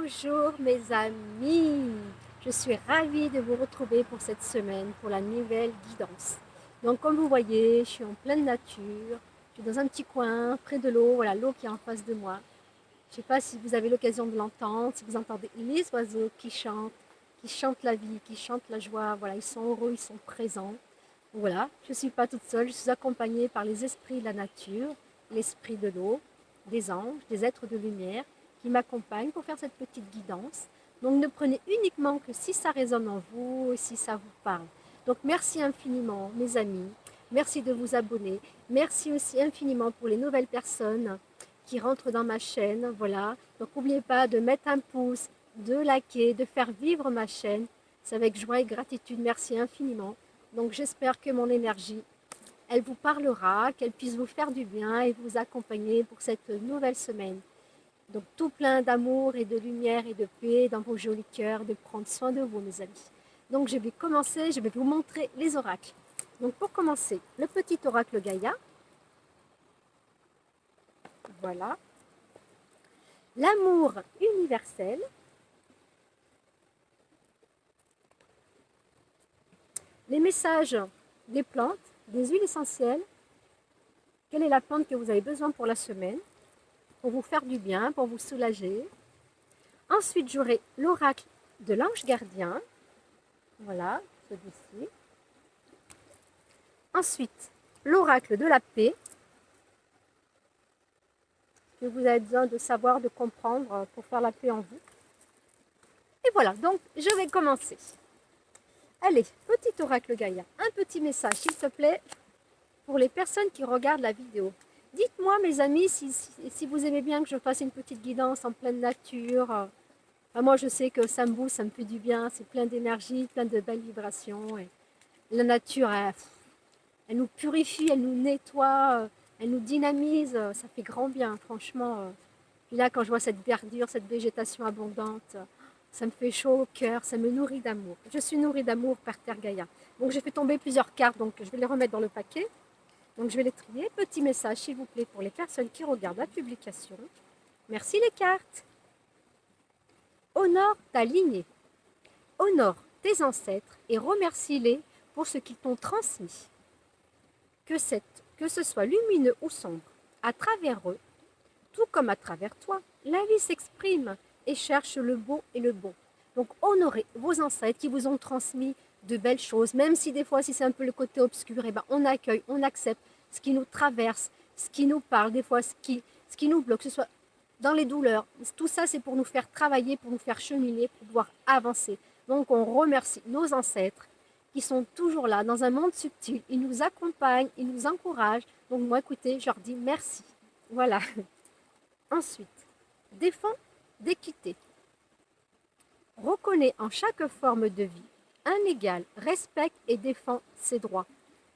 Bonjour mes amis, je suis ravie de vous retrouver pour cette semaine, pour la nouvelle guidance. Donc comme vous voyez, je suis en pleine nature, je suis dans un petit coin, près de l'eau, voilà l'eau qui est en face de moi. Je ne sais pas si vous avez l'occasion de l'entendre, si vous entendez les oiseaux qui chantent la vie, qui chantent la joie, voilà, ils sont heureux, ils sont présents. Voilà, je ne suis pas toute seule, je suis accompagnée par les esprits de la nature, l'esprit de l'eau, des anges, des êtres de lumière qui m'accompagnent pour faire cette petite guidance. Donc ne prenez uniquement que si ça résonne en vous et si ça vous parle. Donc merci infiniment mes amis, merci de vous abonner, merci aussi infiniment pour les nouvelles personnes qui rentrent dans ma chaîne, voilà. Donc n'oubliez pas de mettre un pouce, de liker, de faire vivre ma chaîne. C'est avec joie et gratitude, merci infiniment. Donc j'espère que mon énergie, elle vous parlera, qu'elle puisse vous faire du bien et vous accompagner pour cette nouvelle semaine. Donc tout plein d'amour et de lumière et de paix dans vos jolis cœurs, de prendre soin de vous mes amis. Donc je vais commencer, je vais vous montrer les oracles. Donc pour commencer, le petit oracle Gaïa. Voilà. L'amour universel. Les messages des plantes, des huiles essentielles. Quelle est la plante que vous avez besoin pour la semaine, pour vous faire du bien, pour vous soulager. Ensuite, j'aurai l'oracle de l'ange gardien. Voilà, celui-ci. Ensuite, l'oracle de la paix, que vous avez besoin de savoir, de comprendre pour faire la paix en vous. Et voilà, donc je vais commencer. Allez, petit oracle Gaïa, un petit message, s'il te plaît, pour les personnes qui regardent la vidéo. Dites-moi, mes amis, si vous aimez bien que je fasse une petite guidance en pleine nature. Enfin, moi, je sais que ça me booste, ça me fait du bien, c'est plein d'énergie, plein de belles vibrations. Et la nature, elle nous purifie, elle nous nettoie, elle nous dynamise, ça fait grand bien, franchement. Puis là, quand je vois cette verdure, cette végétation abondante, ça me fait chaud au cœur, ça me nourrit d'amour. Je suis nourrie d'amour par Terre Gaïa. Donc j'ai fait tomber plusieurs cartes, donc je vais les remettre dans le paquet. Donc je vais les trier. Petit message, s'il vous plaît, pour les personnes qui regardent la publication. Merci les cartes. Honore ta lignée. Honore tes ancêtres et remercie-les pour ce qu'ils t'ont transmis. Que ce soit lumineux ou sombre, à travers eux, tout comme à travers toi, la vie s'exprime et cherche le beau et le bon. Donc honorez vos ancêtres qui vous ont transmis de belles choses, même si des fois, si c'est un peu le côté obscur, eh ben, on accueille, on accepte ce qui nous traverse, ce qui nous parle, des fois ce qui nous bloque, que ce soit dans les douleurs. Tout ça, c'est pour nous faire travailler, pour nous faire cheminer, pour pouvoir avancer. Donc on remercie nos ancêtres qui sont toujours là, dans un monde subtil. Ils nous accompagnent, ils nous encouragent. Donc moi, écoutez, je leur dis merci. Voilà. Ensuite, défend d'équité. Reconnais en chaque forme de vie un égal, respecte et défend ses droits.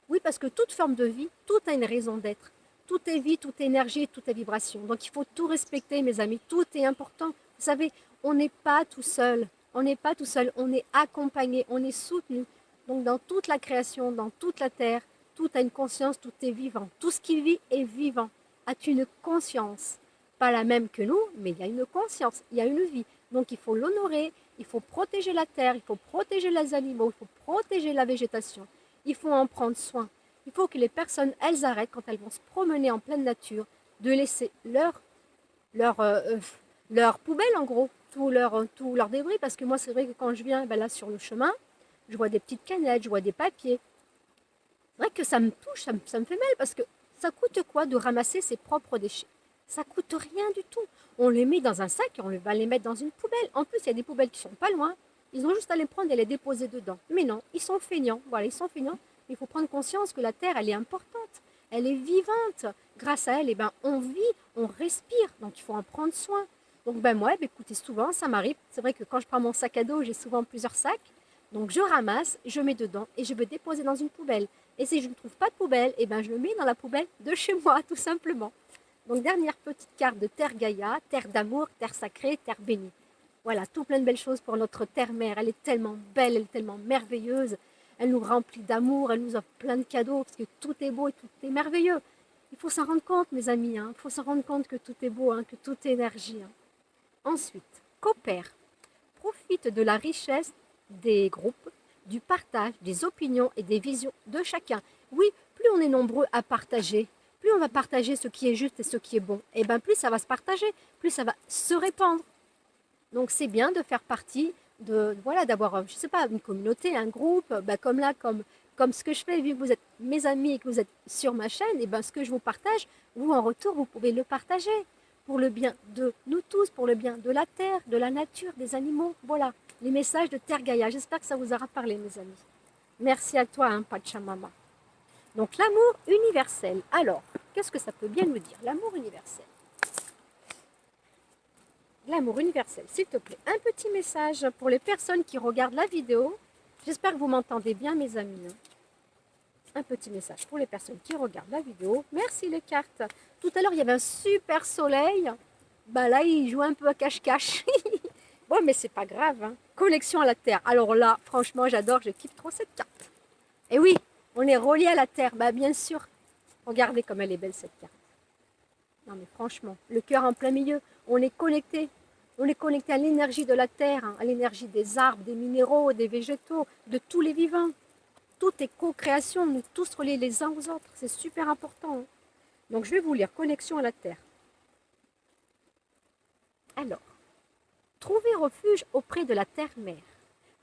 Oui, parce que toute forme de vie, tout a une raison d'être. Tout est vie, tout est énergie, tout est vibration. Donc il faut tout respecter, mes amis. Tout est important. Vous savez, on n'est pas tout seul. On n'est pas tout seul. On est accompagné, on est soutenu. Donc dans toute la création, dans toute la terre, tout a une conscience, tout est vivant. Tout ce qui vit est vivant. A une conscience. Pas la même que nous, mais il y a une conscience, il y a une vie. Donc il faut l'honorer, il faut protéger la terre, il faut protéger les animaux, il faut protéger la végétation. Il faut en prendre soin. Il faut que les personnes, elles arrêtent quand elles vont se promener en pleine nature, de laisser leur, leur poubelle en gros, tout leur débris. Parce que moi c'est vrai que quand je viens ben là sur le chemin, je vois des petites canettes, je vois des papiers. C'est vrai que ça me touche, ça me fait mal parce que ça coûte quoi de ramasser ses propres déchets? Ça coûte rien du tout. On les met dans un sac et on va les mettre dans une poubelle. En plus, il y a des poubelles qui sont pas loin. Ils ont juste à les prendre et les déposer dedans. Mais non, ils sont feignants. Voilà, ils sont feignants. Il faut prendre conscience que la terre, elle est importante. Elle est vivante. Grâce à elle, eh ben, on vit, on respire. Donc, il faut en prendre soin. Donc, ben, moi, ben, écoutez, souvent, ça m'arrive. C'est vrai que quand je prends mon sac à dos, j'ai souvent plusieurs sacs. Donc, je ramasse, je mets dedans et je veux déposer dans une poubelle. Et si je ne trouve pas de poubelle, eh ben, je le mets dans la poubelle de chez moi, tout simplement. Donc, dernière petite carte de Terre Gaïa, terre d'amour, terre sacrée, terre bénie. Voilà, tout plein de belles choses pour notre terre-mère. Elle est tellement belle, elle est tellement merveilleuse. Elle nous remplit d'amour, elle nous offre plein de cadeaux, parce que tout est beau et tout est merveilleux. Il faut s'en rendre compte, mes amis. Il faut s'en rendre compte que tout est beau, que tout est énergie. Ensuite, coopère, profite de la richesse des groupes, du partage, des opinions et des visions de chacun. Oui, plus on est nombreux à partager, plus on va partager ce qui est juste et ce qui est bon, et bien plus ça va se partager, plus ça va se répandre. Donc c'est bien de faire partie de, voilà, d'avoir, je sais pas, une communauté, un groupe, ben comme là, comme ce que je fais, vu que vous êtes mes amis et que vous êtes sur ma chaîne, et ben ce que je vous partage, vous en retour, vous pouvez le partager pour le bien de nous tous, pour le bien de la terre, de la nature, des animaux. Voilà, les messages de Terre Gaïa. J'espère que ça vous aura parlé, mes amis. Merci à toi, hein, Pachamama. Donc l'amour universel. Alors, qu'est-ce que ça peut bien nous dire, l'amour universel? L'amour universel, s'il te plaît. Un petit message pour les personnes qui regardent la vidéo. J'espère que vous m'entendez bien, mes amis. Un petit message pour les personnes qui regardent la vidéo. Merci les cartes. Tout à l'heure, il y avait un super soleil. Bah là, il joue un peu à cache-cache. Bon, mais c'est pas grave. Hein. Connexion à la Terre. Alors là, franchement, j'adore, je kiffe trop cette carte. Et oui, on est relié à la Terre. Bah bien sûr. Regardez comme elle est belle cette carte. Non mais franchement, le cœur en plein milieu. On est connecté. On est connecté à l'énergie de la Terre, hein, à l'énergie des arbres, des minéraux, des végétaux, de tous les vivants. Tout est co-création, nous tous reliés les uns aux autres. C'est super important. Hein. Donc je vais vous lire Connexion à la Terre. Alors, trouver refuge auprès de la Terre-Mère.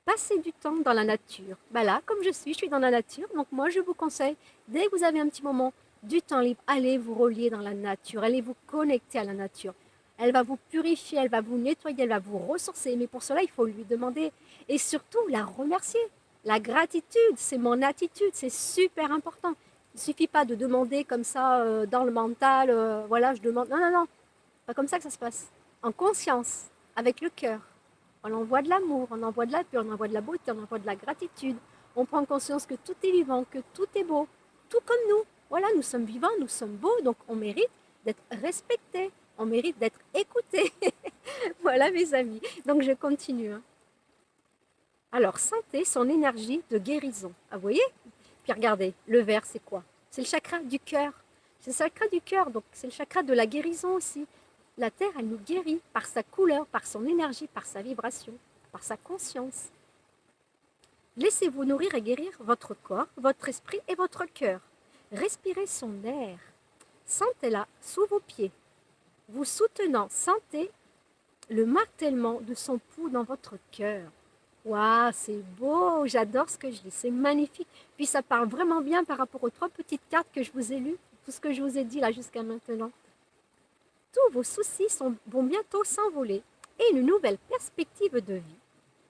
Passer du temps dans la nature. Ben là, comme je suis dans la nature. Donc moi, je vous conseille, dès que vous avez un petit moment, du temps libre, allez vous relier dans la nature. Allez vous connecter à la nature. Elle va vous purifier, elle va vous nettoyer, elle va vous ressourcer. Mais pour cela, il faut lui demander. Et surtout, la remercier. La gratitude, c'est mon attitude, c'est super important. Il ne suffit pas de demander comme ça dans le mental, voilà, je demande. Non, non, non, pas comme ça que ça se passe. En conscience, avec le cœur. On envoie de l'amour, on envoie de la paix, on envoie de la beauté, on envoie de la gratitude. On prend conscience que tout est vivant, que tout est beau, tout comme nous. Voilà, nous sommes vivants, nous sommes beaux, donc on mérite d'être respectés, on mérite d'être écoutés. Voilà mes amis, donc je continue. Hein. Alors, sentez son énergie de guérison. Ah, vous voyez? Puis regardez, le vert, c'est quoi? C'est le chakra du cœur. C'est le chakra du cœur, donc c'est le chakra de la guérison aussi. La Terre, elle nous guérit par sa couleur, par son énergie, par sa vibration, par sa conscience. Laissez-vous nourrir et guérir votre corps, votre esprit et votre cœur. Respirez son air. Sentez-la sous vos pieds. Vous soutenant, sentez le martèlement de son pouls dans votre cœur. Waouh, c'est beau, j'adore ce que je lis, c'est magnifique. Puis ça parle vraiment bien par rapport aux 3 petites cartes que je vous ai lues, tout ce que je vous ai dit là jusqu'à maintenant. Tous vos soucis vont bientôt s'envoler et une nouvelle perspective de vie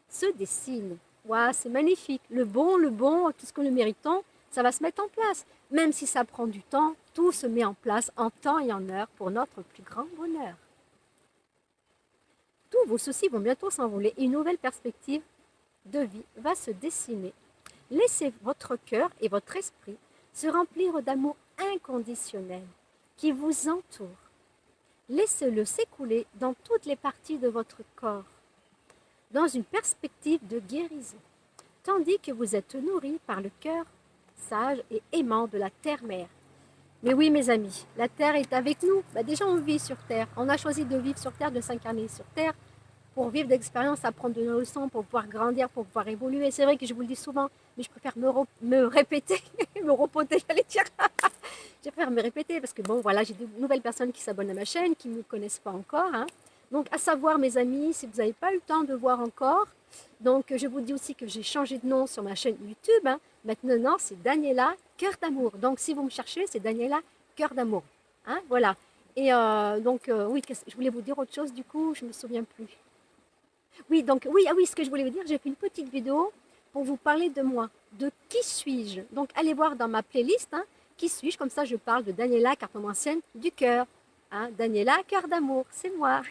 se dessine. Waouh, c'est magnifique. Le bon, tout ce que nous méritons, ça va se mettre en place. Même si ça prend du temps, tout se met en place en temps et en heure pour notre plus grand bonheur. Tous vos soucis vont bientôt s'envoler et une nouvelle perspective de vie va se dessiner. Laissez votre cœur et votre esprit se remplir d'amour inconditionnel qui vous entoure. Laissez-le s'écouler dans toutes les parties de votre corps, dans une perspective de guérison, tandis que vous êtes nourri par le cœur sage et aimant de la Terre-Mère. Mais oui, mes amis, la Terre est avec nous. Déjà, on vit sur Terre. On a choisi de vivre sur Terre, de s'incarner sur Terre, pour vivre d'expériences, apprendre de nos leçons, pour pouvoir grandir, pour pouvoir évoluer. C'est vrai que je vous le dis souvent, mais je préfère me répéter, me repoter, j'allais dire. Je préfère me répéter parce que bon, voilà, j'ai de nouvelles personnes qui s'abonnent à ma chaîne, qui ne me connaissent pas encore. Hein. Donc, à savoir, mes amis, si vous n'avez pas eu le temps de voir encore, donc je vous dis aussi que j'ai changé de nom sur ma chaîne YouTube. Hein. Maintenant, c'est Daniela Cœur d'amour. Donc, si vous me cherchez, c'est Daniela Cœur d'amour. Hein, voilà. Et oui, je voulais vous dire autre chose, du coup, je ne me souviens plus. Oui, donc, oui, ce que je voulais vous dire, j'ai fait une petite vidéo pour vous parler de moi, de qui suis-je. Donc, allez voir dans ma playlist, hein, qui suis-je, comme ça, je parle de Daniela, cartomancienne du cœur. Hein, Daniela, cœur d'amour, c'est moi.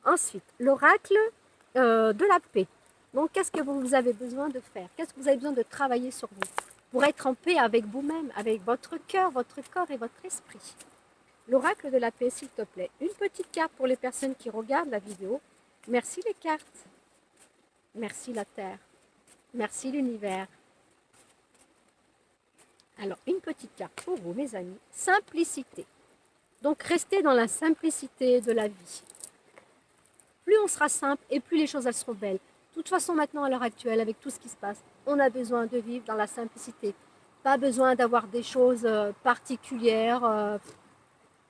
Ensuite, l'oracle de la paix. Donc, qu'est-ce que vous avez besoin de faire? Qu'est-ce que vous avez besoin de travailler sur vous pour être en paix avec vous-même, avec votre cœur, votre corps et votre esprit? L'oracle de la paix, s'il te plaît. Une petite carte pour les personnes qui regardent la vidéo. Merci les cartes. Merci la Terre. Merci l'univers. Alors, une petite carte pour vous, mes amis. Simplicité. Donc, restez dans la simplicité de la vie. plus on sera simple et plus les choses elles seront belles. De toute façon, maintenant, à l'heure actuelle, avec tout ce qui se passe, on a besoin de vivre dans la simplicité. Pas besoin d'avoir des choses particulières.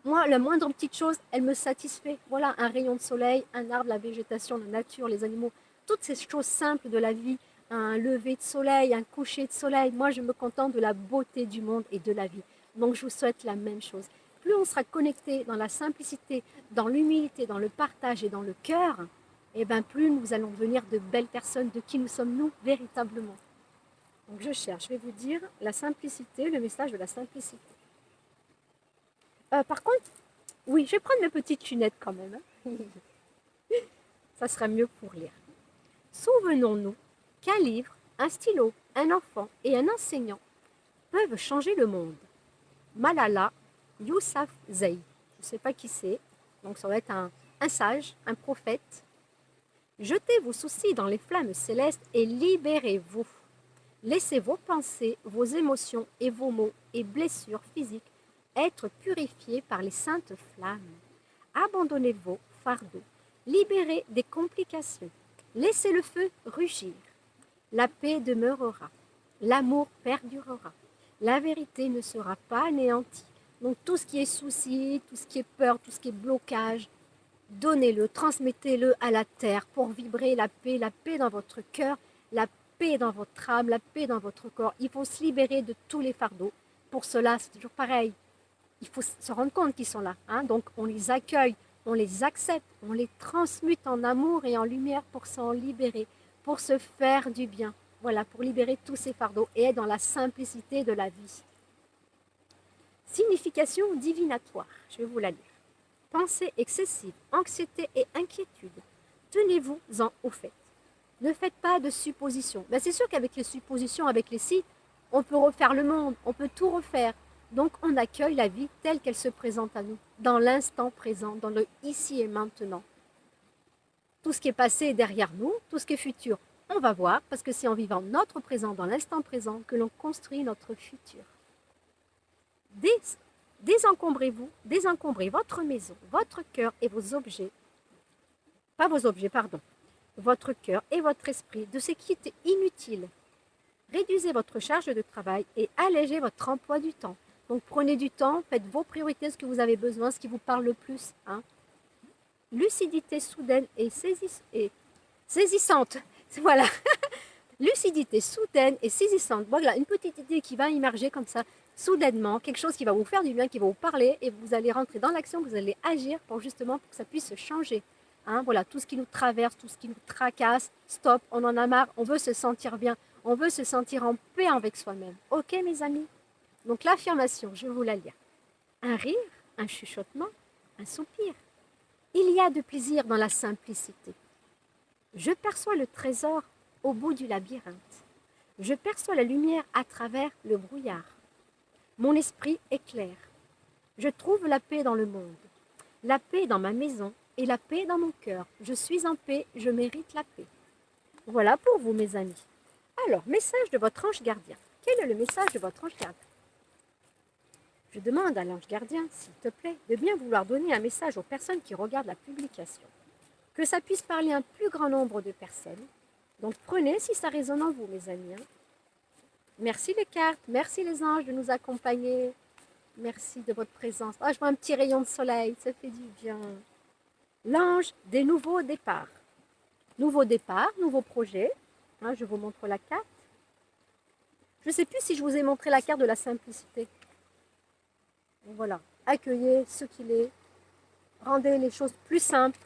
Moi, la moindre petite chose, elle me satisfait. Voilà, un rayon de soleil, un arbre, la végétation, la nature, les animaux, toutes ces choses simples de la vie, un lever de soleil, un coucher de soleil. Moi, je me contente de la beauté du monde et de la vie. Donc, je vous souhaite la même chose. Plus on sera connecté dans la simplicité, dans l'humilité, dans le partage et dans le cœur, et bien plus nous allons devenir de belles personnes de qui nous sommes nous véritablement. Donc, je cherche, je vais vous dire la simplicité, le message de la simplicité. Par contre, oui, je vais prendre mes petites lunettes quand même. Hein. Ça sera mieux pour lire. Souvenons-nous qu'un livre, un stylo, un enfant et un enseignant peuvent changer le monde. Malala Yousafzai. Je ne sais pas qui c'est, donc ça va être un sage, un prophète. Jetez vos soucis dans les flammes célestes et libérez-vous. Laissez vos pensées, vos émotions et vos maux et blessures physiques être purifiés par les saintes flammes. Abandonnez vos fardeaux. Libérez des complications. Laissez le feu rugir. La paix demeurera. L'amour perdurera. La vérité ne sera pas anéantie. Donc tout ce qui est souci, tout ce qui est peur, tout ce qui est blocage, donnez-le, transmettez-le à la terre pour vibrer la paix dans votre cœur, la paix dans votre âme, la paix dans votre corps. Il faut se libérer de tous les fardeaux. Pour cela, c'est toujours pareil. Il faut se rendre compte qu'ils sont là. Hein? Donc on les accueille, on les accepte, on les transmute en amour et en lumière pour s'en libérer, pour se faire du bien. Voilà, pour libérer tous ces fardeaux et être dans la simplicité de la vie. Signification divinatoire, je vais vous la lire. Pensée excessive, anxiété et inquiétude. Tenez-vous-en au fait. Ne faites pas de suppositions. Ben, c'est sûr qu'avec les suppositions, avec les sites, on peut refaire le monde, on peut tout refaire. Donc on accueille la vie telle qu'elle se présente à nous, dans l'instant présent, dans le ici et maintenant. Tout ce qui est passé est derrière nous, tout ce qui est futur, on va voir, parce que c'est en vivant notre présent, dans l'instant présent, que l'on construit notre futur. Désencombrez-vous, désencombrez votre maison, votre cœur et vos objets, pas vos objets, pardon, votre cœur et votre esprit de ce qui est inutile. Réduisez votre charge de travail et allégez votre emploi du temps. Donc prenez du temps, faites vos priorités, ce que vous avez besoin, ce qui vous parle le plus. Hein. Lucidité soudaine et saisissante. Voilà. Lucidité soudaine et saisissante. Voilà, une petite idée qui va émerger comme ça, soudainement, quelque chose qui va vous faire du bien, qui va vous parler, et vous allez rentrer dans l'action, vous allez agir pour justement pour que ça puisse changer. Hein, voilà, tout ce qui nous traverse, tout ce qui nous tracasse, stop, on en a marre, on veut se sentir bien, on veut se sentir en paix avec soi-même. Ok mes amis? Donc l'affirmation, je vais vous la lire. Un rire, un chuchotement, un soupir. Il y a de plaisir dans la simplicité. Je perçois le trésor au bout du labyrinthe. Je perçois la lumière à travers le brouillard. Mon esprit est clair. Je trouve la paix dans le monde, la paix dans ma maison et la paix dans mon cœur. Je suis en paix, je mérite la paix. Voilà pour vous mes amis. Alors, message de votre ange gardien. Quel est le message de votre ange gardien? Je demande à l'ange gardien, s'il te plaît, de bien vouloir donner un message aux personnes qui regardent la publication. Que ça puisse parler à un plus grand nombre de personnes. Donc prenez si ça résonne en vous, mes amis. Hein. Merci les cartes, merci les anges de nous accompagner. Merci de votre présence. Ah, je vois un petit rayon de soleil, ça fait du bien. L'ange des nouveaux départs. Nouveau départ, nouveau projet. Hein, je vous montre la carte. Je ne sais plus si je vous ai montré la carte de la simplicité. Voilà, accueillez ce qu'il est, rendez les choses plus simples,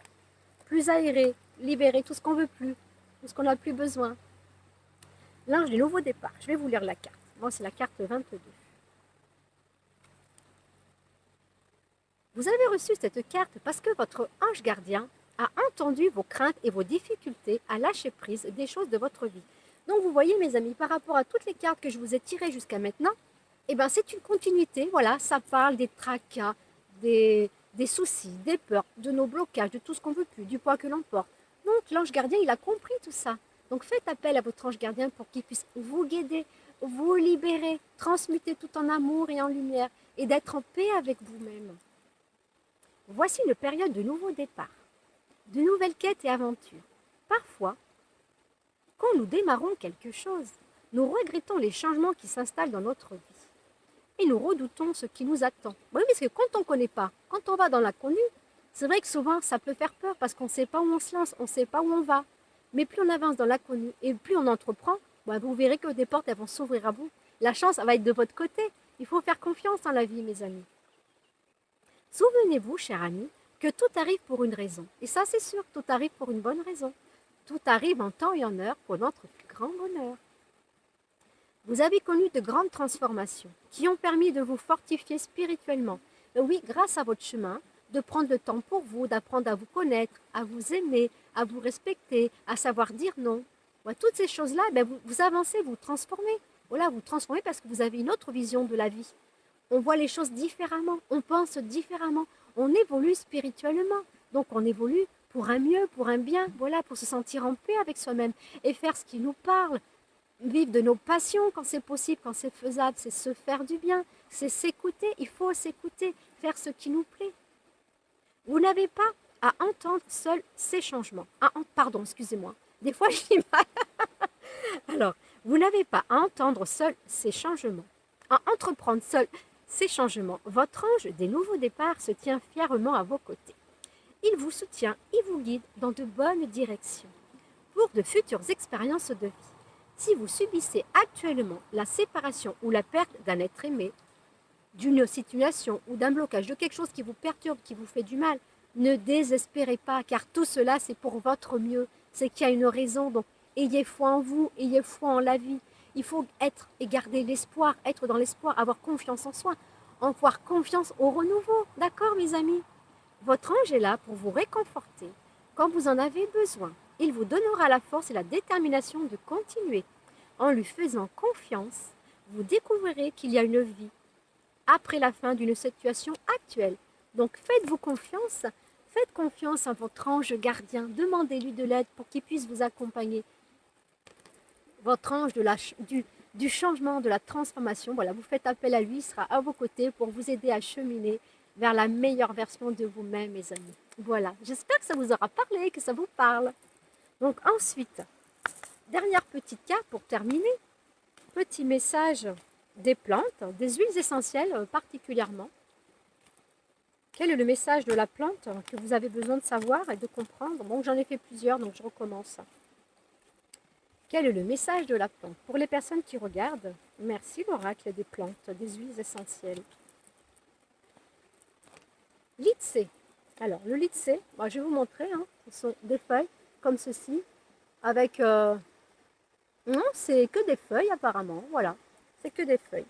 plus aérées, libérez tout ce qu'on ne veut plus, tout ce qu'on n'a plus besoin. L'ange du nouveau départ, je vais vous lire la carte. Moi, c'est la carte 22. Vous avez reçu cette carte parce que votre ange gardien a entendu vos craintes et vos difficultés à lâcher prise des choses de votre vie. Donc, vous voyez, mes amis, par rapport à toutes les cartes que je vous ai tirées jusqu'à maintenant, eh ben, c'est une continuité, voilà, ça parle des tracas, des soucis, des peurs, de nos blocages, de tout ce qu'on ne veut plus, du poids que l'on porte. Donc l'ange gardien, il a compris tout ça. Donc faites appel à votre ange gardien pour qu'il puisse vous guider, vous libérer, transmuter tout en amour et en lumière, et d'être en paix avec vous-même. Voici une période de nouveau départ, de nouvelles quêtes et aventures. Parfois, quand nous démarrons quelque chose, nous regrettons les changements qui s'installent dans notre vie. Et nous redoutons ce qui nous attend. Oui, parce que quand on ne connaît pas, quand on va dans l'inconnu, c'est vrai que souvent ça peut faire peur parce qu'on ne sait pas où on se lance, on ne sait pas où on va. Mais plus on avance dans l'inconnu et plus on entreprend, vous verrez que des portes elles vont s'ouvrir à vous. La chance elle va être de votre côté. Il faut faire confiance dans la vie, mes amis. Souvenez-vous, chers amis, que tout arrive pour une raison. Et ça, c'est sûr, tout arrive pour une bonne raison. Tout arrive en temps et en heure pour notre plus grand bonheur. Vous avez connu de grandes transformations qui ont permis de vous fortifier spirituellement. Et oui, grâce à votre chemin, de prendre le temps pour vous, d'apprendre à vous connaître, à vous aimer, à vous respecter, à savoir dire non. Toutes ces choses-là, vous avancez, vous transformez. Voilà, vous transformez parce que vous avez une autre vision de la vie. On voit les choses différemment, on pense différemment, on évolue spirituellement. Donc on évolue pour un mieux, pour un bien, voilà, pour se sentir en paix avec soi-même et faire ce qui nous parle. Vivre de nos passions quand c'est possible, quand c'est faisable, c'est se faire du bien, c'est s'écouter, il faut s'écouter, faire ce qui nous plaît. Vous n'avez pas à entendre seul ces changements. Pardon, excusez-moi, des fois je dis mal. Alors, vous n'avez pas à entendre seul ces changements, à entreprendre seul ces changements. Votre ange des nouveaux départs se tient fièrement à vos côtés. Il vous soutient, il vous guide dans de bonnes directions pour de futures expériences de vie. Si vous subissez actuellement la séparation ou la perte d'un être aimé, d'une situation ou d'un blocage, de quelque chose qui vous perturbe, qui vous fait du mal, ne désespérez pas, car tout cela, c'est pour votre mieux. C'est qu'il y a une raison, donc ayez foi en vous, ayez foi en la vie. Il faut être et garder l'espoir, être dans l'espoir, avoir confiance en soi, avoir confiance au renouveau. D'accord, mes amis? Votre ange est là pour vous réconforter quand vous en avez besoin. Il vous donnera la force et la détermination de continuer. En lui faisant confiance, vous découvrirez qu'il y a une vie après la fin d'une situation actuelle. Donc faites-vous confiance, faites confiance à votre ange gardien, demandez-lui de l'aide pour qu'il puisse vous accompagner. Votre ange du changement, de la transformation, voilà, vous faites appel à lui, il sera à vos côtés pour vous aider à cheminer vers la meilleure version de vous-même, mes amis. Voilà, j'espère que ça vous aura parlé, que ça vous parle. Donc ensuite, dernière petite carte pour terminer, petit message des plantes, des huiles essentielles particulièrement. Quel est le message de la plante que vous avez besoin de savoir et de comprendre? Bon, j'en ai fait plusieurs, donc je recommence. Quel est le message de la plante? Pour les personnes qui regardent, merci l'oracle des plantes, des huiles essentielles. Litsé. Alors, le litsé, je vais vous montrer, ce sont des feuilles comme ceci, avec... non, c'est que des feuilles apparemment, voilà, c'est que des feuilles.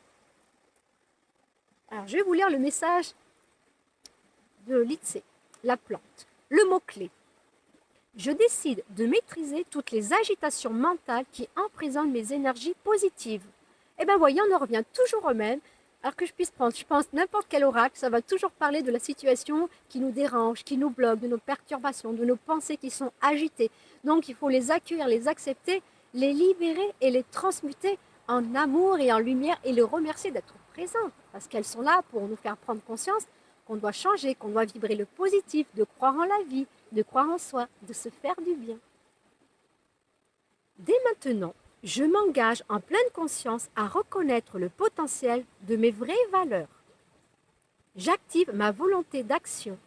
Alors, je vais vous lire le message de litsé, la plante. Le mot-clé. Je décide de maîtriser toutes les agitations mentales qui emprisonnent mes énergies positives. Et bien, voyez, on en revient toujours au même. Alors que je puisse prendre, je pense, n'importe quel oracle, ça va toujours parler de la situation qui nous dérange, qui nous bloque, de nos perturbations, de nos pensées qui sont agitées. Donc, il faut les accueillir, les accepter, les libérer et les transmuter en amour et en lumière et les remercier d'être présents. Parce qu'elles sont là pour nous faire prendre conscience qu'on doit changer, qu'on doit vibrer le positif, de croire en la vie, de croire en soi, de se faire du bien. Dès maintenant, je m'engage en pleine conscience à reconnaître le potentiel de mes vraies valeurs. J'active ma volonté d'action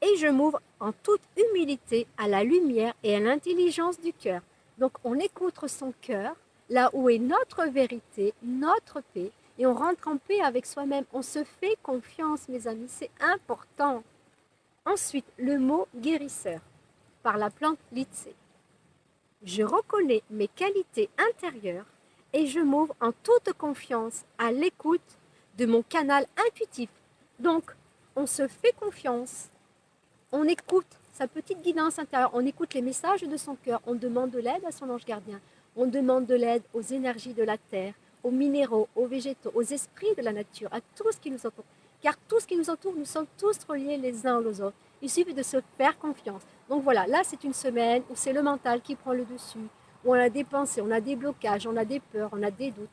et je m'ouvre en toute humilité à la lumière et à l'intelligence du cœur. Donc on écoute son cœur, là où est notre vérité, notre paix, et on rentre en paix avec soi-même. On se fait confiance, mes amis, c'est important. Ensuite, le mot guérisseur, par la plante litsé. Je reconnais mes qualités intérieures et je m'ouvre en toute confiance à l'écoute de mon canal intuitif. Donc, on se fait confiance, on écoute sa petite guidance intérieure, on écoute les messages de son cœur, on demande de l'aide à son ange gardien, on demande de l'aide aux énergies de la terre, aux minéraux, aux végétaux, aux esprits de la nature, à tout ce qui nous entoure. Car tout ce qui nous entoure, nous sommes tous reliés les uns aux autres. Il suffit de se faire confiance. Donc voilà, là c'est une semaine où c'est le mental qui prend le dessus, où on a des pensées, on a des blocages, on a des peurs, on a des doutes.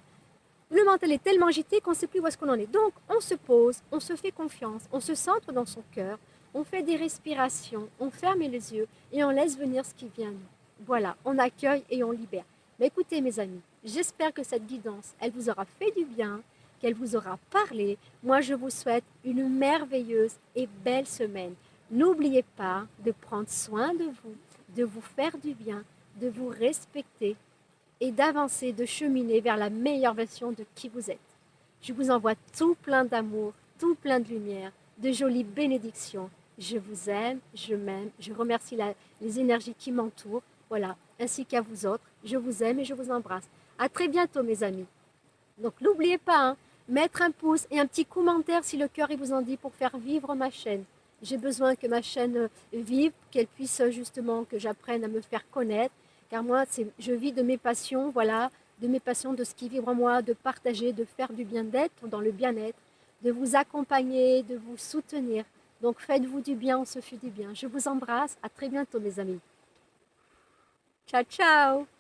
Le mental est tellement agité qu'on ne sait plus où est-ce qu'on en est. Donc on se pose, on se fait confiance, on se centre dans son cœur, On fait des respirations, on ferme les yeux et on laisse venir ce qui vient à nous. Voilà, on accueille et on libère. Mais écoutez mes amis, j'espère que cette guidance, elle vous aura fait du bien, qu'elle vous aura parlé. Moi, je vous souhaite une merveilleuse et belle semaine. N'oubliez pas de prendre soin de vous faire du bien, de vous respecter et d'avancer, de cheminer vers la meilleure version de qui vous êtes. Je vous envoie tout plein d'amour, tout plein de lumière, de jolies bénédictions. Je vous aime, je m'aime, je remercie les énergies qui m'entourent, voilà, ainsi qu'à vous autres. Je vous aime et je vous embrasse. À très bientôt mes amis. Donc n'oubliez pas, hein, mettre un pouce et un petit commentaire si le cœur vous en dit pour faire vivre ma chaîne. J'ai besoin que ma chaîne vive, qu'elle puisse justement, que j'apprenne à me faire connaître, car moi, je vis de mes passions, voilà, de mes passions, de ce qui vibre en moi, de partager, de faire du bien-être, dans le bien-être, de vous accompagner, de vous soutenir. Donc faites-vous du bien, on se fait du bien. Je vous embrasse, à très bientôt mes amis. Ciao, ciao!